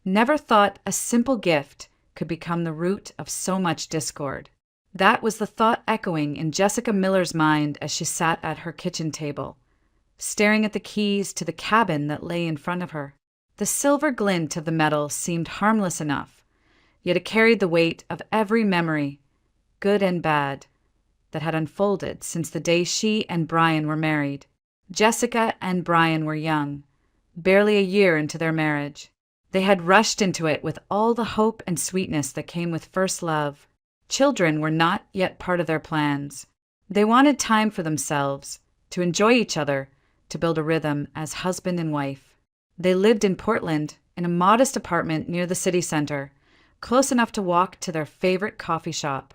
Never thought a simple gift could become the root of so much discord. That was the thought echoing in Jessica Miller's mind as she sat at her kitchen table, staring at the keys to the cabin that lay in front of her. The silver glint of the metal seemed harmless enough, yet it carried the weight of every memory, good and bad, that had unfolded since the day she and Brian were married. Jessica and Brian were young, barely a year into their marriage. They had rushed into it with all the hope and sweetness that came with first love. Children were not yet part of their plans. They wanted time for themselves, to enjoy each other, to build a rhythm as husband and wife. They lived in Portland, in a modest apartment near the city center, close enough to walk to their favorite coffee shop,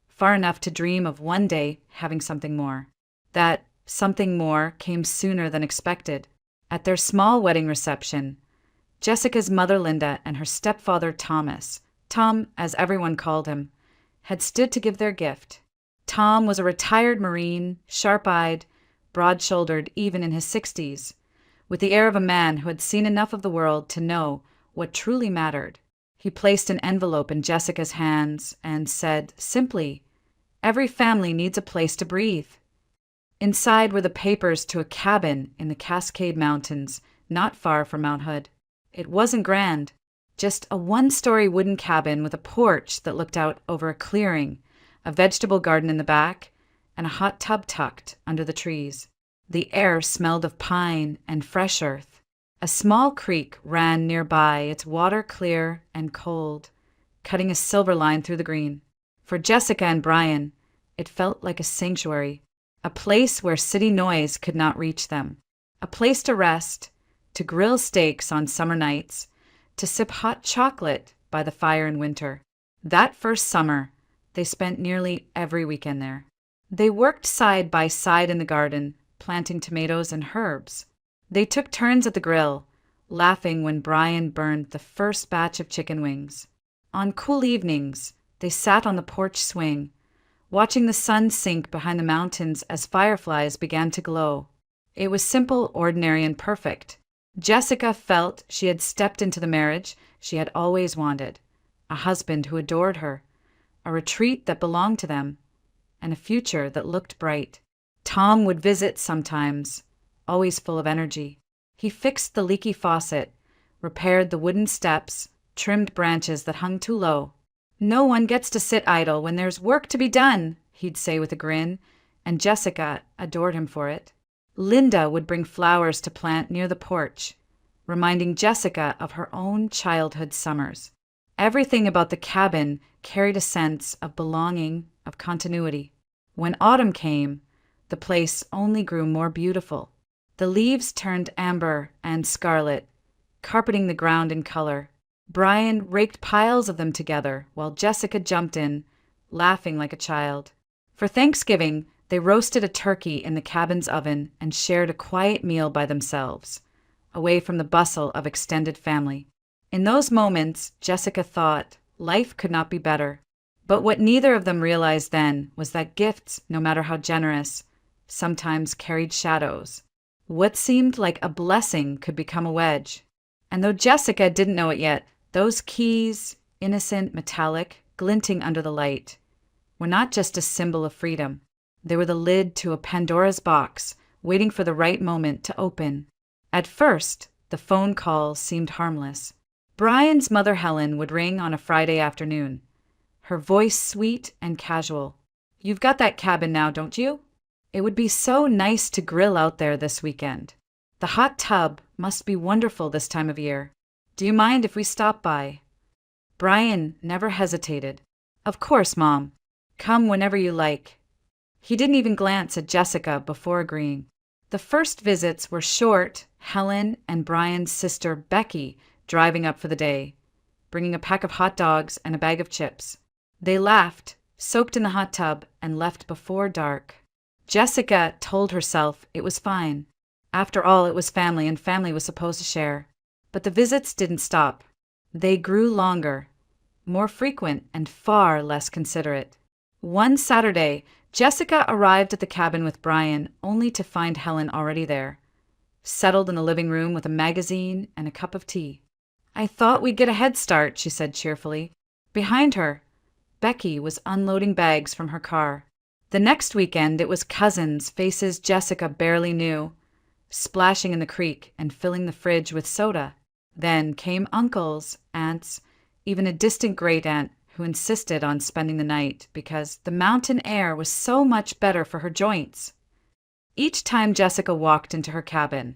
far enough to dream of one day having something more. That something more came sooner than expected. At their small wedding reception, Jessica's mother Linda and her stepfather Thomas, Tom as everyone called him, had stood to give their gift. Tom was a retired Marine, sharp-eyed, broad-shouldered even in his 60s, with the air of a man who had seen enough of the world to know what truly mattered. He placed an envelope in Jessica's hands and said simply, "Every family needs a place to breathe." Inside were the papers to a cabin in the Cascade Mountains, not far from Mount Hood. It wasn't grand, just a one-story wooden cabin with a porch that looked out over a clearing, a vegetable garden in the back, and a hot tub tucked under the trees. The air smelled of pine and fresh earth. A small creek ran nearby, its water clear and cold, cutting a silver line through the green. For Jessica and Brian, it felt like a sanctuary, a place where city noise could not reach them, a place to rest, to grill steaks on summer nights, to sip hot chocolate by the fire in winter. That first summer, they spent nearly every weekend there. They worked side by side in the garden, planting tomatoes and herbs. They took turns at the grill, laughing when Brian burned the first batch of chicken wings. On cool evenings, they sat on the porch swing, watching the sun sink behind the mountains as fireflies began to glow. It was simple, ordinary, and perfect. Jessica felt she had stepped into the marriage she had always wanted, a husband who adored her, a retreat that belonged to them, and a future that looked bright. Tom would visit sometimes, always full of energy. He fixed the leaky faucet, repaired the wooden steps, trimmed branches that hung too low. "No one gets to sit idle when there's work to be done," he'd say with a grin, and Jessica adored him for it. Linda would bring flowers to plant near the porch, reminding Jessica of her own childhood summers. Everything about the cabin carried a sense of belonging, of continuity. When autumn came, the place only grew more beautiful. The leaves turned amber and scarlet, carpeting the ground in color. Brian raked piles of them together while Jessica jumped in, laughing like a child. For Thanksgiving, they roasted a turkey in the cabin's oven and shared a quiet meal by themselves, away from the bustle of extended family. In those moments, Jessica thought life could not be better. But what neither of them realized then was that gifts, no matter how generous, sometimes carried shadows. What seemed like a blessing could become a wedge. And though Jessica didn't know it yet, those keys, innocent, metallic, glinting under the light, were not just a symbol of freedom. They were the lid to a Pandora's box, waiting for the right moment to open. At first, the phone call seemed harmless. Brian's mother Helen would ring on a Friday afternoon, her voice sweet and casual. "You've got that cabin now, don't you? It would be so nice to grill out there this weekend. The hot tub must be wonderful this time of year. Do you mind if we stop by?" Brian never hesitated. "Of course, Mom. Come whenever you like." He didn't even glance at Jessica before agreeing. The first visits were short, Helen and Brian's sister Becky driving up for the day, bringing a pack of hot dogs and a bag of chips. They laughed, soaked in the hot tub, and left before dark. Jessica told herself it was fine. After all, it was family, and family was supposed to share. But the visits didn't stop. They grew longer, more frequent, and far less considerate. One Saturday, Jessica arrived at the cabin with Brian, only to find Helen already there, settled in the living room with a magazine and a cup of tea. I thought we'd get a head start, she said cheerfully. Behind her, Becky was unloading bags from her car. The next weekend, it was cousins, faces Jessica barely knew, splashing in the creek and filling the fridge with soda. Then came uncles, aunts, even a distant great-aunt who insisted on spending the night because the mountain air was so much better for her joints. Each time Jessica walked into her cabin,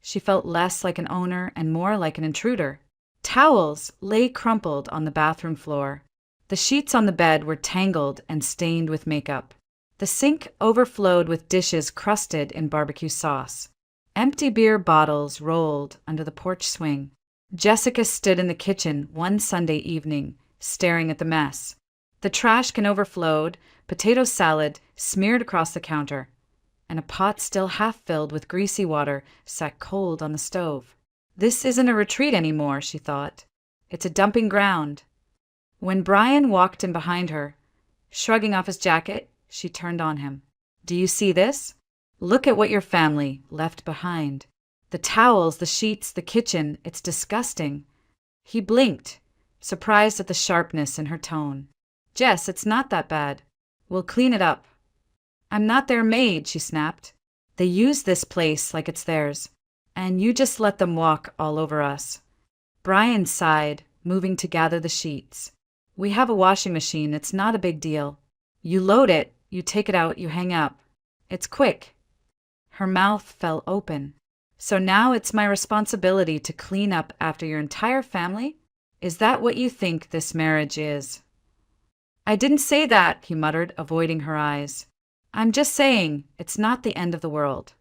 she felt less like an owner and more like an intruder. Towels lay crumpled on the bathroom floor. The sheets on the bed were tangled and stained with makeup. The sink overflowed with dishes crusted in barbecue sauce. Empty beer bottles rolled under the porch swing. Jessica stood in the kitchen one Sunday evening, staring at the mess. The trash can overflowed, potato salad smeared across the counter, and a pot still half filled with greasy water sat cold on the stove. This isn't a retreat anymore, she thought. It's a dumping ground. When Brian walked in behind her, shrugging off his jacket, she turned on him. Do you see this? Look at what your family left behind. The towels, the sheets, the kitchen, it's disgusting. He blinked, surprised at the sharpness in her tone. Jess, it's not that bad. We'll clean it up. I'm not their maid, she snapped. They use this place like it's theirs, and you just let them walk all over us. Brian sighed, moving to gather the sheets. We have a washing machine, it's not a big deal. You load it, you take it out, you hang up. It's quick. Her mouth fell open. So now it's my responsibility to clean up after your entire family? Is that what you think this marriage is? I didn't say that, he muttered, avoiding her eyes. I'm just saying, it's not the end of the world.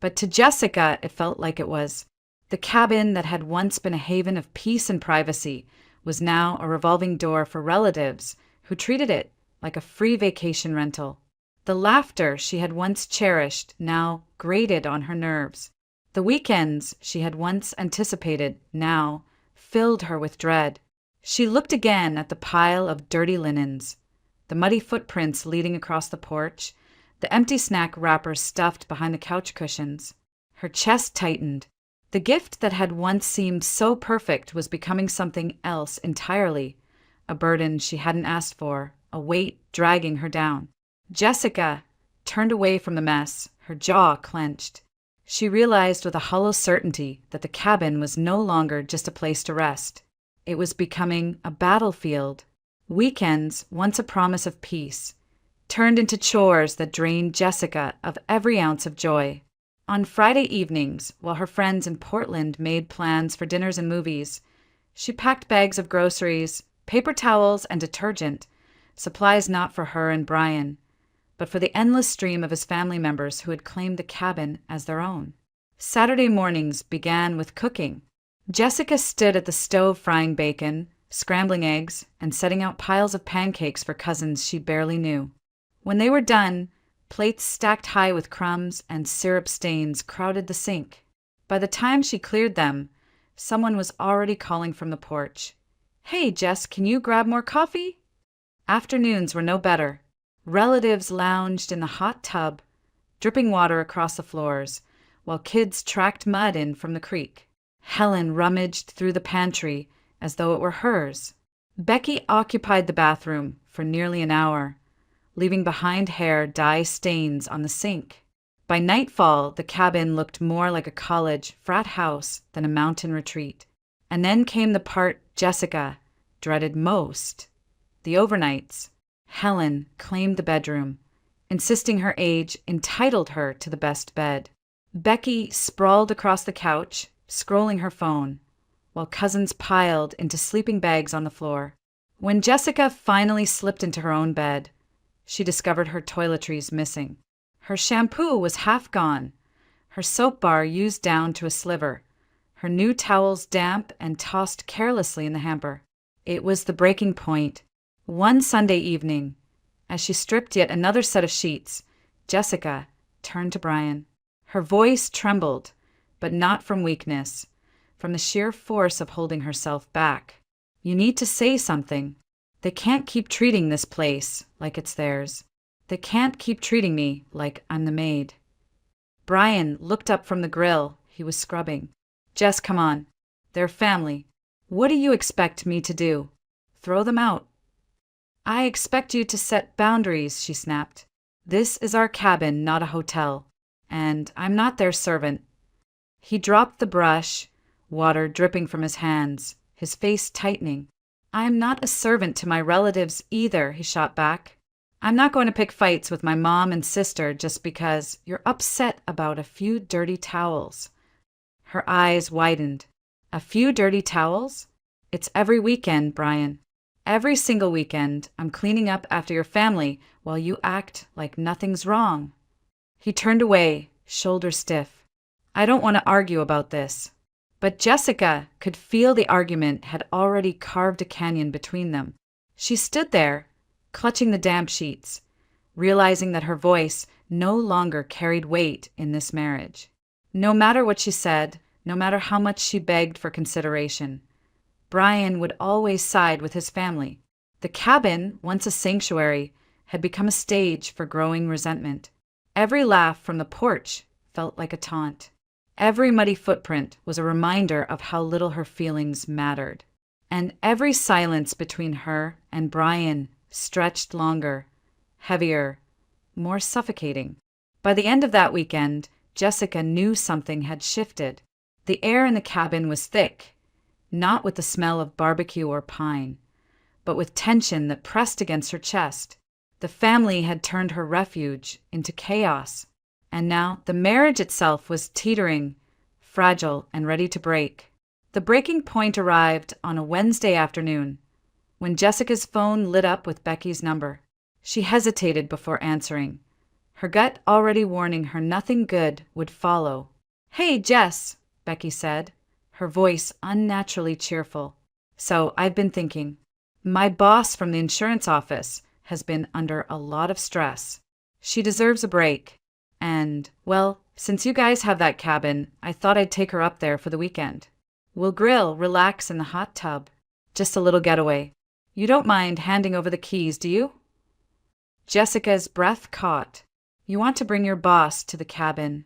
But to Jessica, it felt like it was. The cabin that had once been a haven of peace and privacy was now a revolving door for relatives who treated it like a free vacation rental. The laughter she had once cherished now grated on her nerves. The weekends she had once anticipated now filled her with dread. She looked again at the pile of dirty linens, the muddy footprints leading across the porch, the empty snack wrappers stuffed behind the couch cushions. Her chest tightened. The gift that had once seemed so perfect was becoming something else entirely, a burden she hadn't asked for, a weight dragging her down. Jessica turned away from the mess, her jaw clenched. She realized with a hollow certainty that the cabin was no longer just a place to rest. It was becoming a battlefield. Weekends, once a promise of peace, turned into chores that drained Jessica of every ounce of joy. On Friday evenings, while her friends in Portland made plans for dinners and movies, she packed bags of groceries, paper towels, and detergent, supplies not for her and Brian, but for the endless stream of his family members who had claimed the cabin as their own. Saturday mornings began with cooking. Jessica stood at the stove frying bacon, scrambling eggs, and setting out piles of pancakes for cousins she barely knew. When they were done, plates stacked high with crumbs and syrup stains crowded the sink. By the time she cleared them, someone was already calling from the porch. Hey, Jess, can you grab more coffee? Afternoons were no better. Relatives lounged in the hot tub, dripping water across the floors, while kids tracked mud in from the creek. Helen rummaged through the pantry as though it were hers. Becky occupied the bathroom for nearly an hour, leaving behind hair dye stains on the sink. By nightfall, the cabin looked more like a college frat house than a mountain retreat. And then came the part Jessica dreaded most, the overnights. Helen claimed the bedroom, insisting her age entitled her to the best bed. Becky sprawled across the couch, scrolling her phone, while cousins piled into sleeping bags on the floor. When Jessica finally slipped into her own bed, she discovered her toiletries missing. Her shampoo was half gone, her soap bar used down to a sliver, her new towels damp and tossed carelessly in the hamper. It was the breaking point. One Sunday evening, as she stripped yet another set of sheets, Jessica turned to Brian. Her voice trembled, but not from weakness, from the sheer force of holding herself back. You need to say something. They can't keep treating this place like it's theirs. They can't keep treating me like I'm the maid. Brian looked up from the grill he was scrubbing. Jess, come on. They're family. What do you expect me to do? Throw them out. I expect you to set boundaries, she snapped. This is our cabin, not a hotel, and I'm not their servant. He dropped the brush, water dripping from his hands, his face tightening. I'm not a servant to my relatives either, he shot back. I'm not going to pick fights with my mom and sister just because you're upset about a few dirty towels. Her eyes widened. A few dirty towels? It's every weekend, Brian. Every single weekend, I'm cleaning up after your family while you act like nothing's wrong. He turned away, shoulders stiff. I don't want to argue about this. But Jessica could feel the argument had already carved a canyon between them. She stood there, clutching the damp sheets, realizing that her voice no longer carried weight in this marriage. No matter what she said, no matter how much she begged for consideration, Brian would always side with his family. The cabin, once a sanctuary, had become a stage for growing resentment. Every laugh from the porch felt like a taunt. Every muddy footprint was a reminder of how little her feelings mattered. And every silence between her and Brian stretched longer, heavier, more suffocating. By the end of that weekend, Jessica knew something had shifted. The air in the cabin was thick, not with the smell of barbecue or pine, but with tension that pressed against her chest. The family had turned her refuge into chaos, and now the marriage itself was teetering, fragile, and ready to break. The breaking point arrived on a Wednesday afternoon, when Jessica's phone lit up with Becky's number. She hesitated before answering, her gut already warning her nothing good would follow. "Hey, Jess," Becky said, her voice unnaturally cheerful. "So, I've been thinking. My boss from the insurance office has been under a lot of stress. She deserves a break. And, well, since you guys have that cabin, I thought I'd take her up there for the weekend. We'll grill, relax in the hot tub. Just a little getaway. You don't mind handing over the keys, do you?" Jessica's breath caught. "You want to bring your boss to the cabin?"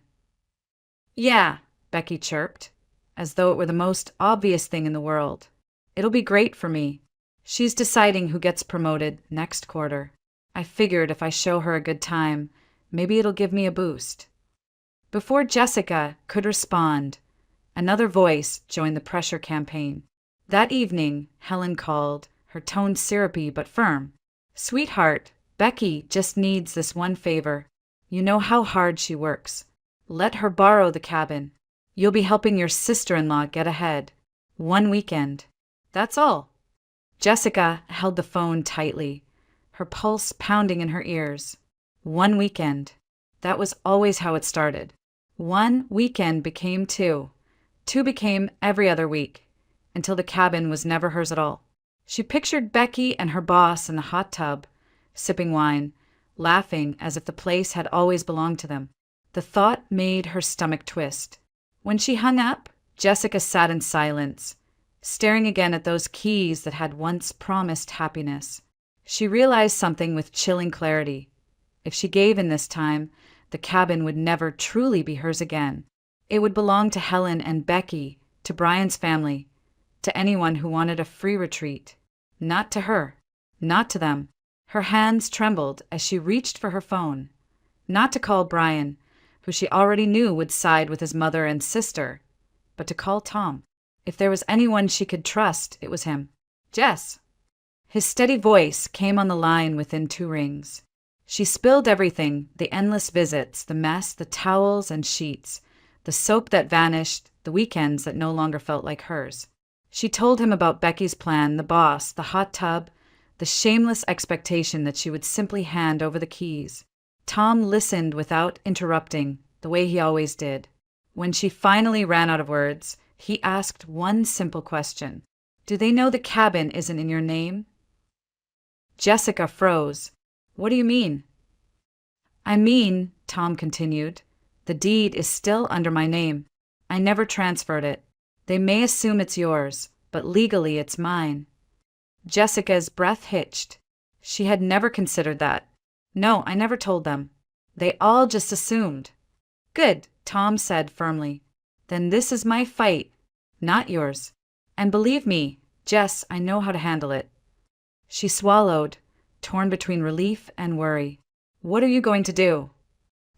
"Yeah," Becky chirped, as though it were the most obvious thing in the world. "It'll be great for me. She's deciding who gets promoted next quarter. I figured if I show her a good time, maybe it'll give me a boost." Before Jessica could respond, another voice joined the pressure campaign. That evening, Helen called, her tone syrupy but firm. "Sweetheart, Becky just needs this one favor. You know how hard she works. Let her borrow the cabin. You'll be helping your sister-in-law get ahead. One weekend. That's all." Jessica held the phone tightly, her pulse pounding in her ears. One weekend. That was always how it started. One weekend became two. Two became every other week, until the cabin was never hers at all. She pictured Becky and her boss in the hot tub, sipping wine, laughing as if the place had always belonged to them. The thought made her stomach twist. When she hung up, Jessica sat in silence, staring again at those keys that had once promised happiness. She realized something with chilling clarity. If she gave in this time, the cabin would never truly be hers again. It would belong to Helen and Becky, to Brian's family, to anyone who wanted a free retreat. Not to her. Not to them. Her hands trembled as she reached for her phone. Not to call Brian, who she already knew would side with his mother and sister, but to call Tom. If there was anyone she could trust, it was him. "Jess." His steady voice came on the line within 2 rings. She spilled everything, the endless visits, the mess, the towels and sheets, the soap that vanished, the weekends that no longer felt like hers. She told him about Becky's plan, the boss, the hot tub, the shameless expectation that she would simply hand over the keys. Tom listened without interrupting, the way he always did. When she finally ran out of words, he asked one simple question. "Do they know the cabin isn't in your name?" Jessica froze. "What do you mean?" "I mean," Tom continued, "the deed is still under my name. I never transferred it. They may assume it's yours, but legally it's mine." Jessica's breath hitched. She had never considered that. "No, I never told them. They all just assumed." "Good," Tom said firmly. "Then this is my fight, not yours. And believe me, Jess, I know how to handle it. She swallowed, torn between relief and worry. What are you going to do?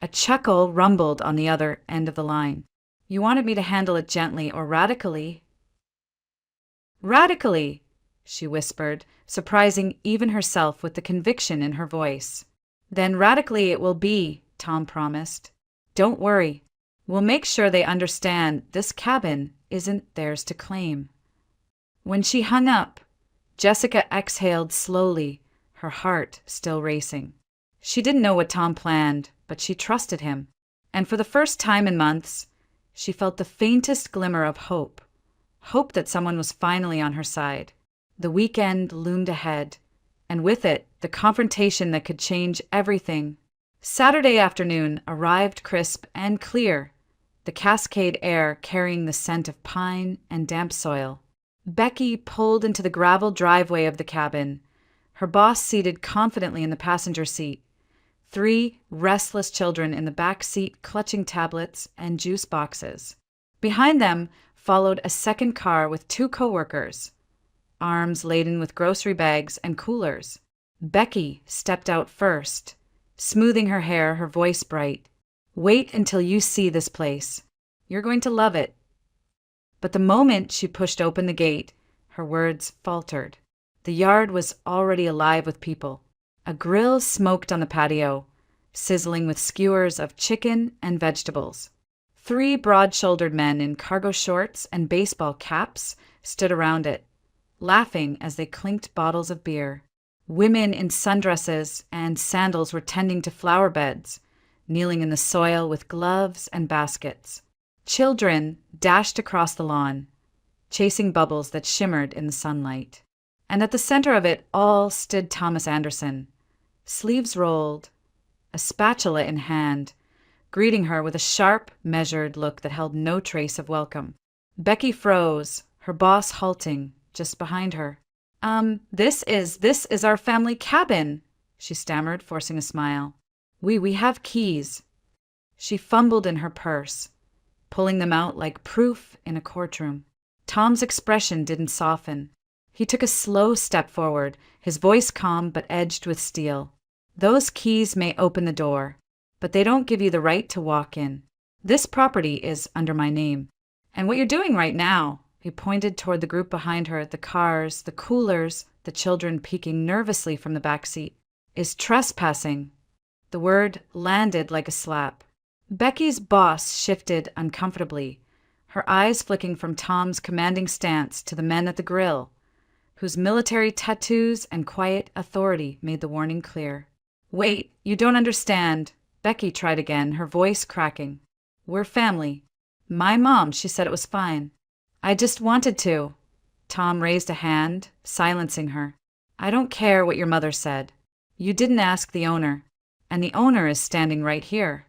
A chuckle rumbled on the other end of the line. You wanted me to handle it gently or radically? Radically, she whispered, surprising even herself with the conviction in her voice. Then radically it will be, Tom promised. Don't worry. We'll make sure they understand this cabin isn't theirs to claim. When she hung up, Jessica exhaled slowly, her heart still racing. She didn't know what Tom planned, but she trusted him. And for the first time in months, she felt the faintest glimmer of hope. Hope that someone was finally on her side. The weekend loomed ahead, and with it, the confrontation that could change everything. Saturday afternoon arrived crisp and clear, the Cascade air carrying the scent of pine and damp soil. Becky pulled into the gravel driveway of the cabin, her boss seated confidently in the passenger seat, 3 restless children in the back seat clutching tablets and juice boxes. Behind them followed a second car with 2 coworkers, arms laden with grocery bags and coolers. Becky stepped out first, smoothing her hair, her voice bright. Wait until you see this place. You're going to love it. But the moment she pushed open the gate, her words faltered. The yard was already alive with people. A grill smoked on the patio, sizzling with skewers of chicken and vegetables. 3 broad-shouldered men in cargo shorts and baseball caps stood around it, laughing as they clinked bottles of beer. Women in sundresses and sandals were tending to flower beds, kneeling in the soil with gloves and baskets. Children dashed across the lawn, chasing bubbles that shimmered in the sunlight. And at the center of it all stood Thomas Anderson, sleeves rolled, a spatula in hand, greeting her with a sharp, measured look that held no trace of welcome. Becky froze, her boss halting just behind her. This is our family cabin, she stammered, forcing a smile. We have keys. She fumbled in her purse, pulling them out like proof in a courtroom. Tom's expression didn't soften. He took a slow step forward, his voice calm but edged with steel. Those keys may open the door, but they don't give you the right to walk in. This property is under my name. And what you're doing right now, he pointed toward the group behind her, the cars, the coolers, the children peeking nervously from the back seat, is trespassing. The word landed like a slap. Becky's boss shifted uncomfortably, her eyes flicking from Tom's commanding stance to the men at the grill, whose military tattoos and quiet authority made the warning clear. Wait, you don't understand. Becky tried again, her voice cracking. We're family. My mom, she said it was fine. I just wanted to. Tom raised a hand, silencing her. I don't care what your mother said. You didn't ask the owner, and the owner is standing right here.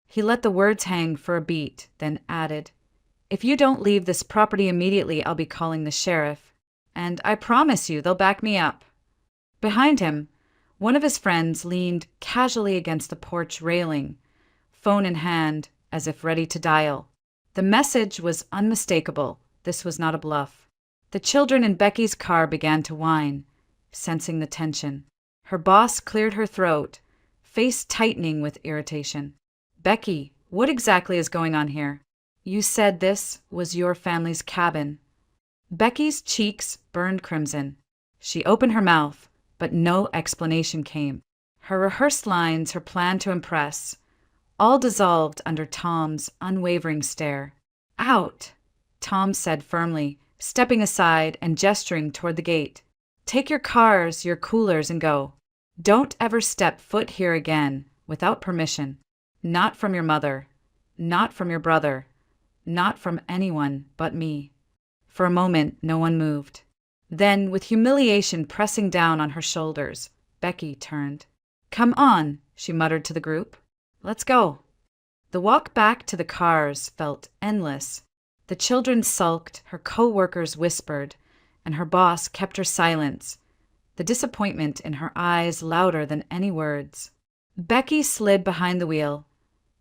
He let the words hang for a beat, then added, If you don't leave this property immediately, I'll be calling the sheriff. And I promise you they'll back me up. Behind him, one of his friends leaned casually against the porch railing, phone in hand, as if ready to dial. The message was unmistakable. This was not a bluff. The children in Becky's car began to whine, sensing the tension. Her boss cleared her throat, face tightening with irritation. Becky, what exactly is going on here? You said this was your family's cabin. Becky's cheeks burned crimson. She opened her mouth, but no explanation came. Her rehearsed lines, her plan to impress, all dissolved under Tom's unwavering stare. Out, Tom said firmly, stepping aside and gesturing toward the gate. Take your cars, your coolers, and go. Don't ever step foot here again without permission. Not from your mother, not from your brother, not from anyone but me. For a moment, no one moved. Then, with humiliation pressing down on her shoulders, Becky turned. Come on, she muttered to the group. Let's go. The walk back to the cars felt endless. The children sulked, her co-workers whispered, and her boss kept her silence, the disappointment in her eyes louder than any words. Becky slid behind the wheel,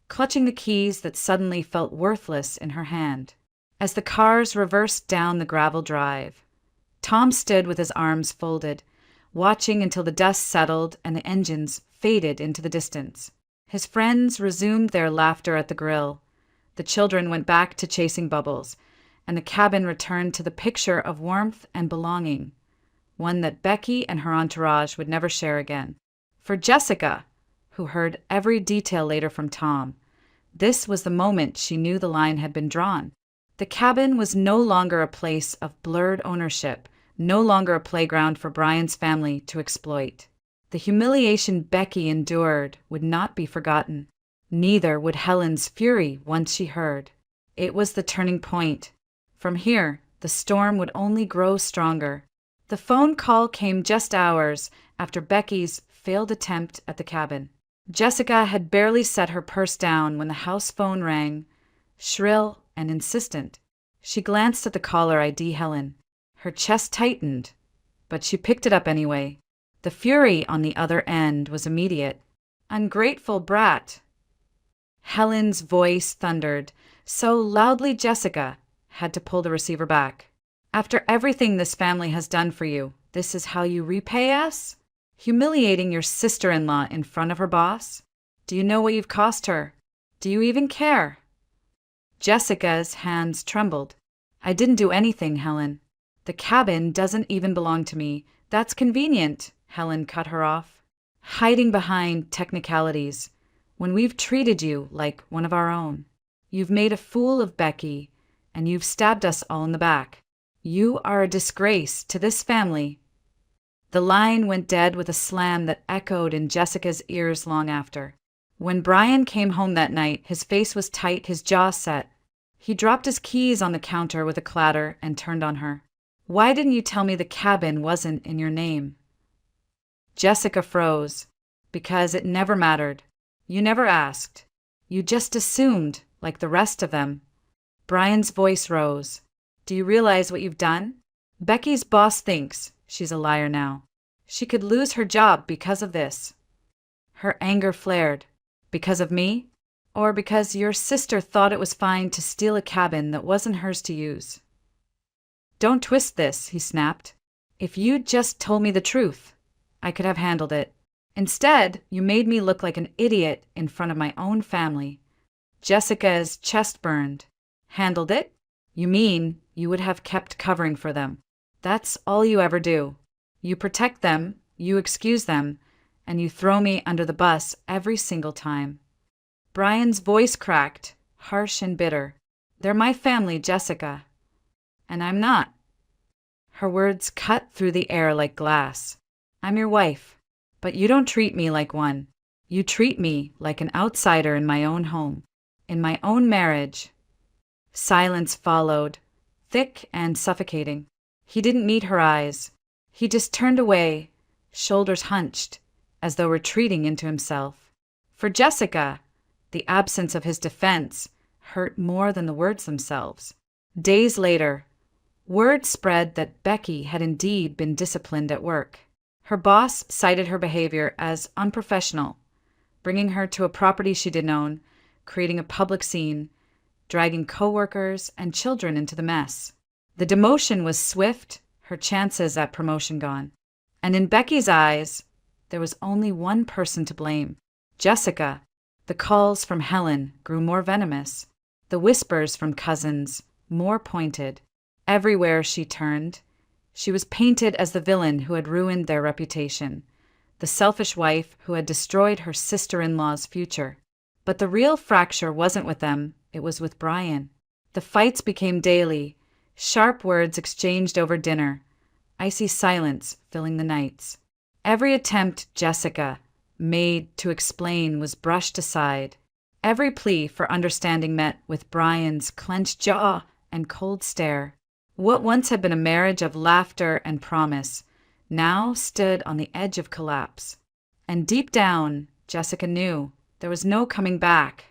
clutching the keys that suddenly felt worthless in her hand. as the cars reversed down the gravel drive. Tom stood with his arms folded, watching until the dust settled and the engines faded into the distance. His friends resumed their laughter at the grill. The children went back to chasing bubbles, and the cabin returned to the picture of warmth and belonging, one that Becky and her entourage would never share again. For Jessica, who heard every detail later from Tom, this was the moment she knew the line had been drawn. The cabin was no longer a place of blurred ownership, no longer a playground for Brian's family to exploit. The humiliation Becky endured would not be forgotten. Neither would Helen's fury once she heard. It was the turning point. From here, the storm would only grow stronger. The phone call came just hours after Becky's failed attempt at the cabin. Jessica had barely set her purse down when the house phone rang, shrill and insistent. She glanced at the caller ID Helen. Her chest tightened, but she picked it up anyway. The fury on the other end was immediate. "Ungrateful brat." Helen's voice thundered, so loudly Jessica had to pull the receiver back. "After everything this family has done for you, this is how you repay us? Humiliating your sister-in-law in front of her boss? Do you know what you've cost her? Do you even care?" Jessica's hands trembled. "I didn't do anything, Helen. The cabin doesn't even belong to me. That's convenient," Helen cut her off. "Hiding behind technicalities, when we've treated you like one of our own. You've made a fool of Becky, and you've stabbed us all in the back. You are a disgrace to this family." The line went dead with a slam that echoed in Jessica's ears long after. When Brian came home that night, his face was tight, his jaw set. He dropped his keys on the counter with a clatter and turned on her. "Why didn't you tell me the cabin wasn't in your name?" Jessica froze. "Because it never mattered. You never asked. You just assumed, like the rest of them." Brian's voice rose. "Do you realize what you've done? Becky's boss thinks she's a liar now. She could lose her job because of this." Her anger flared. "Because of me? Or because your sister thought it was fine to steal a cabin that wasn't hers to use?" "Don't twist this," he snapped. "If you'd just told me the truth, I could have handled it. Instead, you made me look like an idiot in front of my own family." Jessica's chest burned. "Handled it? You mean you would have kept covering for them. That's all you ever do. You protect them, you excuse them, and you throw me under the bus every single time." Brian's voice cracked, harsh and bitter. "They're my family, Jessica. And I'm not." Her words cut through the air like glass. "I'm your wife, but you don't treat me like one. You treat me like an outsider in my own home, in my own marriage." Silence followed, thick and suffocating. He didn't meet her eyes. He just turned away, shoulders hunched, as though retreating into himself. For Jessica, the absence of his defense hurt more than the words themselves. Days later, word spread that Becky had indeed been disciplined at work. Her boss cited her behavior as unprofessional, bringing her to a property she didn't own, creating a public scene, dragging coworkers and children into the mess. The demotion was swift, her chances at promotion gone. And in Becky's eyes, there was only one person to blame: Jessica. The calls from Helen grew more venomous, the whispers from cousins more pointed. Everywhere she turned, she was painted as the villain who had ruined their reputation, the selfish wife who had destroyed her sister-in-law's future. But the real fracture wasn't with them, it was with Brian. The fights became daily, sharp words exchanged over dinner, icy silence filling the nights. Every attempt Jessica made to explain was brushed aside. Every plea for understanding met with Brian's clenched jaw and cold stare. What once had been a marriage of laughter and promise now stood on the edge of collapse. And deep down, Jessica knew there was no coming back.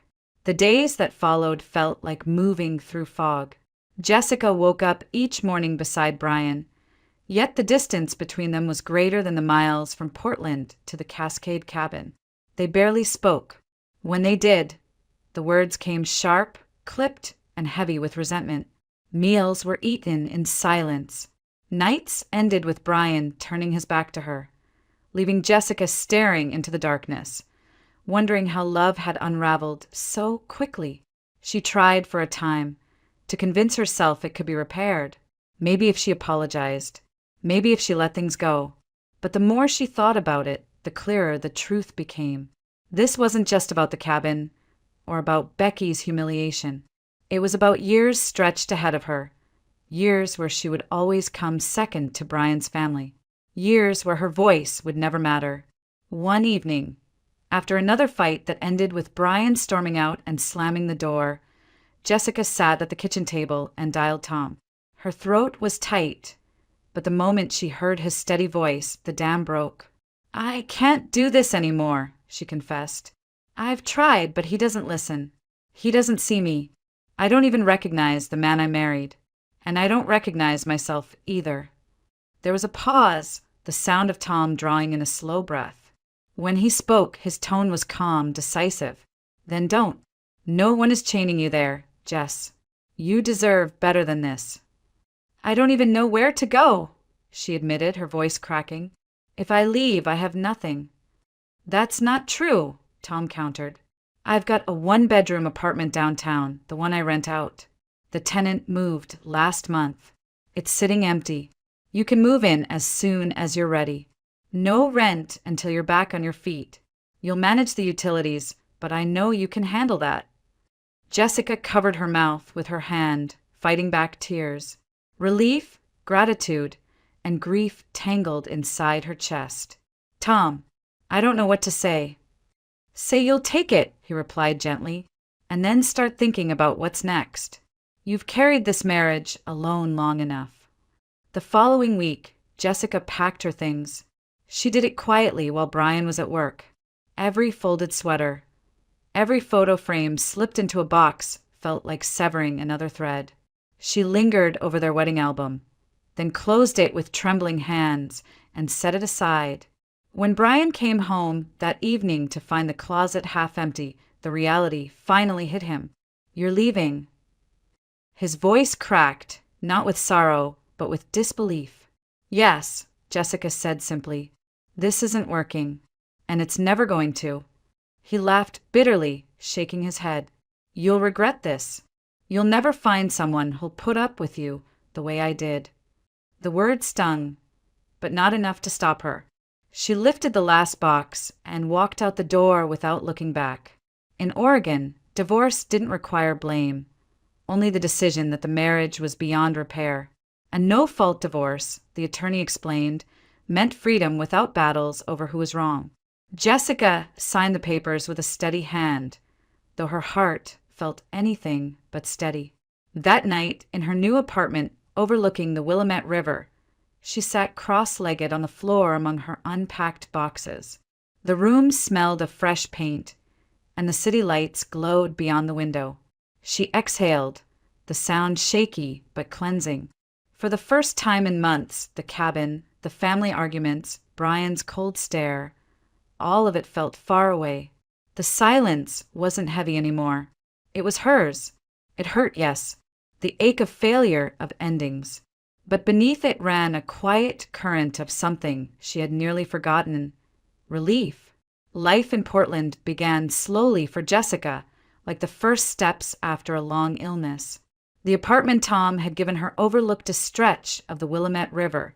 The days that followed felt like moving through fog. Jessica woke up each morning beside Brian, yet the distance between them was greater than the miles from Portland to the Cascade cabin. They barely spoke. When they did, the words came sharp, clipped, and heavy with resentment. Meals were eaten in silence. Nights ended with Brian turning his back to her, leaving Jessica staring into the darkness, wondering how love had unraveled so quickly. She tried for a time to convince herself it could be repaired. Maybe if she apologized, maybe if she let things go. But the more she thought about it, the clearer the truth became. This wasn't just about the cabin or about Becky's humiliation. It was about years stretched ahead of her, years where she would always come second to Brian's family, years where her voice would never matter. One evening, after another fight that ended with Brian storming out and slamming the door, Jessica sat at the kitchen table and dialed Tom. Her throat was tight, but the moment she heard his steady voice, the dam broke. "I can't do this anymore," she confessed. "I've tried, but he doesn't listen. He doesn't see me. I don't even recognize the man I married. And I don't recognize myself either." There was a pause, the sound of Tom drawing in a slow breath. When he spoke, his tone was calm, decisive. "Then don't. No one is chaining you there, Jess. You deserve better than this." "I don't even know where to go," she admitted, her voice cracking. "If I leave, I have nothing." "That's not true," Tom countered. "I've got a one-bedroom apartment downtown, the one I rent out. The tenant moved last month. It's sitting empty. You can move in as soon as you're ready. No rent until you're back on your feet. You'll manage the utilities, but I know you can handle that." Jessica covered her mouth with her hand, fighting back tears. Relief, gratitude, and grief tangled inside her chest. "Tom, I don't know what to say." "Say you'll take it," he replied gently, "and then start thinking about what's next. You've carried this marriage alone long enough." The following week, Jessica packed her things. She did it quietly while Brian was at work. Every folded sweater, every photo frame slipped into a box felt like severing another thread. She lingered over their wedding album, then closed it with trembling hands and set it aside. When Brian came home that evening to find the closet half empty, the reality finally hit him. "You're leaving." His voice cracked, not with sorrow, but with disbelief. "Yes," Jessica said simply. "This isn't working, and it's never going to." He laughed bitterly, shaking his head. "You'll regret this. You'll never find someone who'll put up with you the way I did." The word stung, but not enough to stop her. She lifted the last box and walked out the door without looking back. In Oregon, divorce didn't require blame, only the decision that the marriage was beyond repair. A no-fault divorce, the attorney explained, meant freedom without battles over who was wrong. Jessica signed the papers with a steady hand, though her heart felt anything but steady. That night, in her new apartment overlooking the Willamette River, she sat cross-legged on the floor among her unpacked boxes. The room smelled of fresh paint, and the city lights glowed beyond the window. She exhaled, the sound shaky but cleansing. For the first time in months, the cabin, the family arguments, Brian's cold stare, all of it felt far away. The silence wasn't heavy anymore. It was hers. It hurt, yes, the ache of failure, of endings. But beneath it ran a quiet current of something she had nearly forgotten. Relief. Life in Portland began slowly for Jessica, like the first steps after a long illness. The apartment Tom had given her overlooked a stretch of the Willamette River,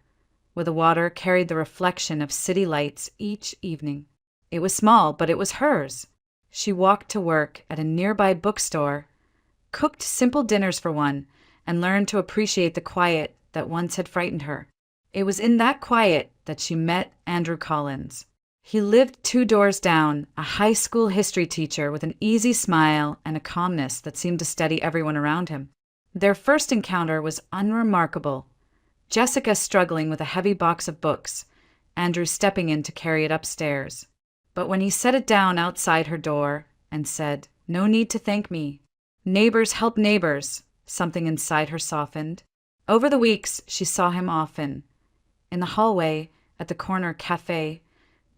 where the water carried the reflection of city lights each evening. It was small, but it was hers. She walked to work at a nearby bookstore, cooked simple dinners for one, and learned to appreciate the quiet that once had frightened her. It was in that quiet that she met Andrew Collins. He lived 2 doors down, a high school history teacher with an easy smile and a calmness that seemed to steady everyone around him. Their first encounter was unremarkable. Jessica struggling with a heavy box of books, Andrew stepping in to carry it upstairs. But when he set it down outside her door and said, "No need to thank me. Neighbors help neighbors," something inside her softened. Over the weeks, she saw him often. In the hallway, at the corner cafe,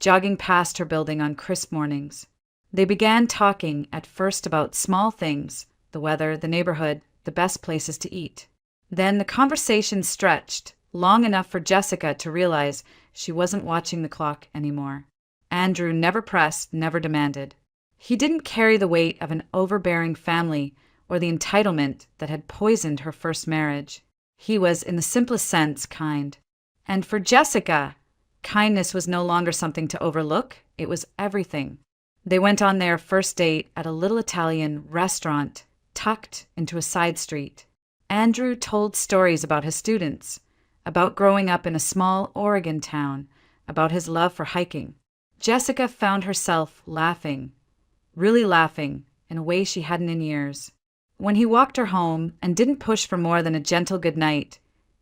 jogging past her building on crisp mornings. They began talking at first about small things, the weather, the neighborhood, the best places to eat. Then the conversation stretched long enough for Jessica to realize she wasn't watching the clock anymore. Andrew never pressed, never demanded. He didn't carry the weight of an overbearing family or the entitlement that had poisoned her first marriage. He was, in the simplest sense, kind. And for Jessica, kindness was no longer something to overlook, it was everything. They went on their first date at a little Italian restaurant tucked into a side street. Andrew told stories about his students, about growing up in a small Oregon town, about his love for hiking. Jessica found herself laughing, really laughing, in a way she hadn't in years. When he walked her home and didn't push for more than a gentle goodnight,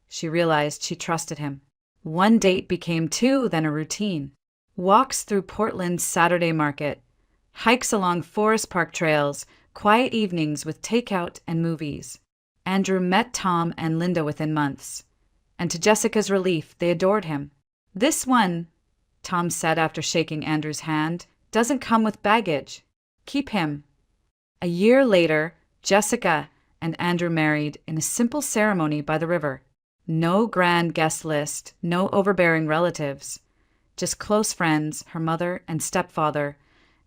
she realized she trusted him. One date became two, then a routine. Walks through Portland's Saturday market, hikes along Forest Park trails, quiet evenings with takeout and movies. Andrew met Tom and Linda within months, and to Jessica's relief, they adored him. "This one," Tom said after shaking Andrew's hand, "doesn't come with baggage. Keep him." A year later, Jessica and Andrew married in a simple ceremony by the river. No grand guest list, no overbearing relatives, just close friends, her mother and stepfather,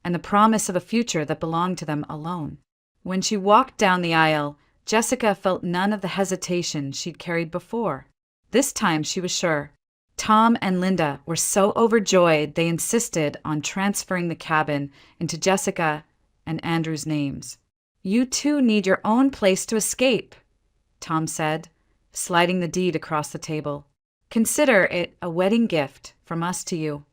and the promise of a future that belonged to them alone. When she walked down the aisle, Jessica felt none of the hesitation she'd carried before. This time she was sure. Tom and Linda were so overjoyed they insisted on transferring the cabin into Jessica and Andrew's names. "You two need your own place to escape," Tom said, sliding the deed across the table. "Consider it a wedding gift from us to you."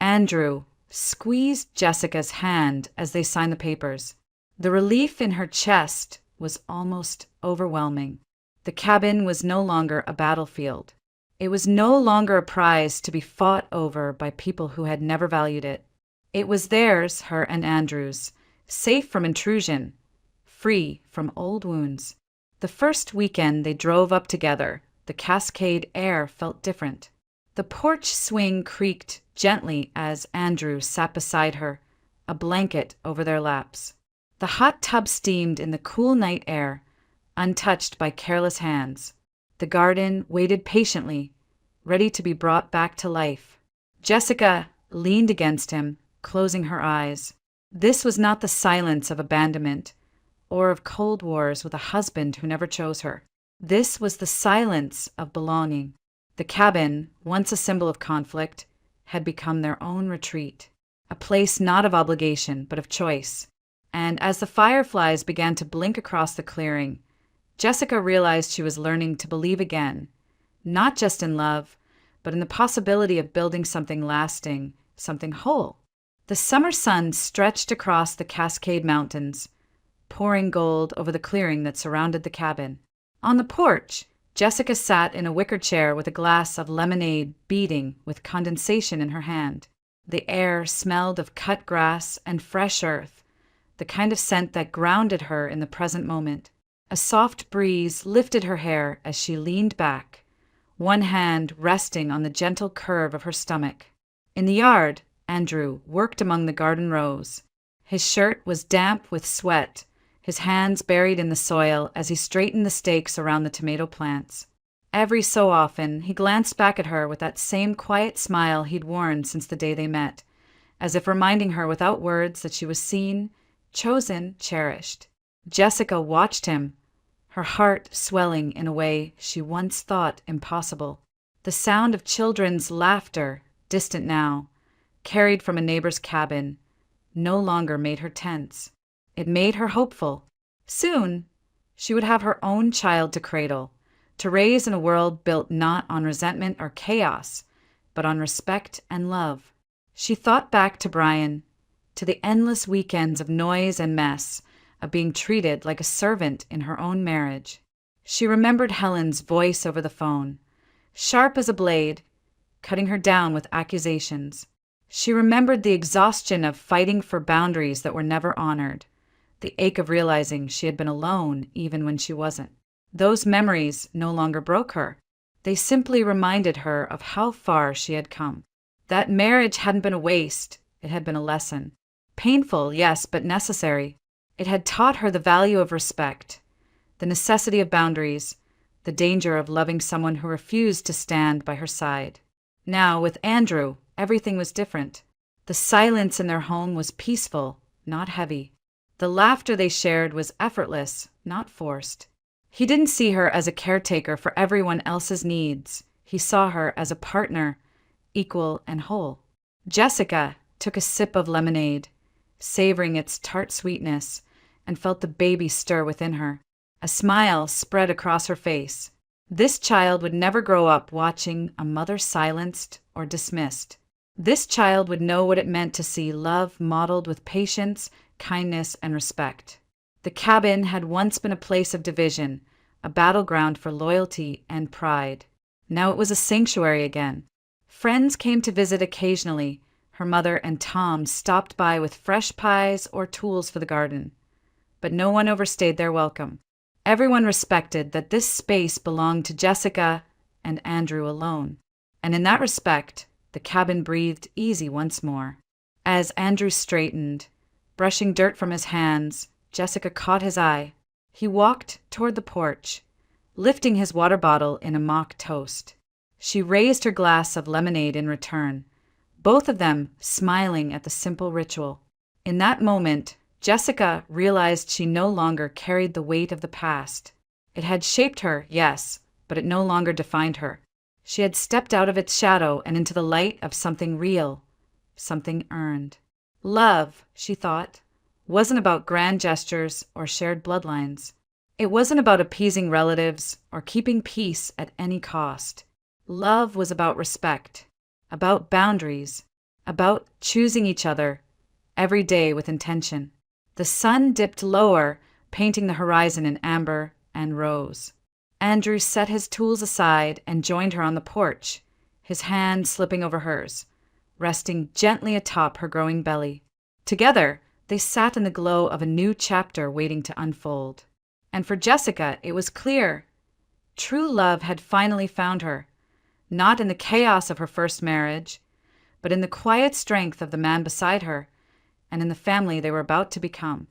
Andrew squeezed Jessica's hand as they signed the papers. The relief in her chest was almost overwhelming. The cabin was no longer a battlefield. It was no longer a prize to be fought over by people who had never valued it. It was theirs, her and Andrew's, safe from intrusion, free from old wounds. The first weekend they drove up together, the Cascade air felt different. The porch swing creaked gently as Andrew sat beside her, a blanket over their laps. The hot tub steamed in the cool night air, untouched by careless hands. The garden waited patiently, ready to be brought back to life. Jessica leaned against him, closing her eyes. This was not the silence of abandonment, or of cold wars with a husband who never chose her. This was the silence of belonging. The cabin, once a symbol of conflict, had become their own retreat, a place not of obligation but of choice. And as the fireflies began to blink across the clearing, Jessica realized she was learning to believe again, not just in love, but in the possibility of building something lasting, something whole. The summer sun stretched across the Cascade Mountains, pouring gold over the clearing that surrounded the cabin. On the porch, Jessica sat in a wicker chair with a glass of lemonade beating with condensation in her hand. The air smelled of cut grass and fresh earth, the kind of scent that grounded her in the present moment. A soft breeze lifted her hair as she leaned back, one hand resting on the gentle curve of her stomach. In the yard, Andrew worked among the garden rows. His shirt was damp with sweat, his hands buried in the soil as he straightened the stakes around the tomato plants. Every so often, he glanced back at her with that same quiet smile he'd worn since the day they met, as if reminding her without words that she was seen, chosen, cherished. Jessica watched him, her heart swelling in a way she once thought impossible. The sound of children's laughter, distant now, carried from a neighbor's cabin, no longer made her tense. It made her hopeful. Soon, she would have her own child to cradle, to raise in a world built not on resentment or chaos, but on respect and love. She thought back to Brian, to the endless weekends of noise and mess, of being treated like a servant in her own marriage. She remembered Helen's voice over the phone, sharp as a blade, cutting her down with accusations. She remembered the exhaustion of fighting for boundaries that were never honored, the ache of realizing she had been alone even when she wasn't. Those memories no longer broke her. They simply reminded her of how far she had come. That marriage hadn't been a waste, it had been a lesson. Painful, yes, but necessary. It had taught her the value of respect, the necessity of boundaries, the danger of loving someone who refused to stand by her side. Now, with Andrew, everything was different. The silence in their home was peaceful, not heavy. The laughter they shared was effortless, not forced. He didn't see her as a caretaker for everyone else's needs. He saw her as a partner, equal and whole. Jessica took a sip of lemonade, savoring its tart sweetness, and felt the baby stir within her. A smile spread across her face. This child would never grow up watching a mother silenced or dismissed. This child would know what it meant to see love modeled with patience, kindness, and respect. The cabin had once been a place of division, a battleground for loyalty and pride. Now it was a sanctuary again. Friends came to visit occasionally. Her mother and Tom stopped by with fresh pies or tools for the garden. But no one overstayed their welcome. Everyone respected that this space belonged to Jessica and Andrew alone. And in that respect, the cabin breathed easy once more. As Andrew straightened, brushing dirt from his hands, Jessica caught his eye. He walked toward the porch, lifting his water bottle in a mock toast. She raised her glass of lemonade in return, both of them smiling at the simple ritual. In that moment, Jessica realized she no longer carried the weight of the past. It had shaped her, yes, but it no longer defined her. She had stepped out of its shadow and into the light of something real, something earned. Love, she thought, wasn't about grand gestures or shared bloodlines. It wasn't about appeasing relatives or keeping peace at any cost. Love was about respect, about boundaries, about choosing each other every day with intention. The sun dipped lower, painting the horizon in amber and rose. Andrew set his tools aside and joined her on the porch, his hand slipping over hers, resting gently atop her growing belly. Together, they sat in the glow of a new chapter waiting to unfold. And for Jessica, it was clear. True love had finally found her, not in the chaos of her first marriage, but in the quiet strength of the man beside her, and in the family they were about to become.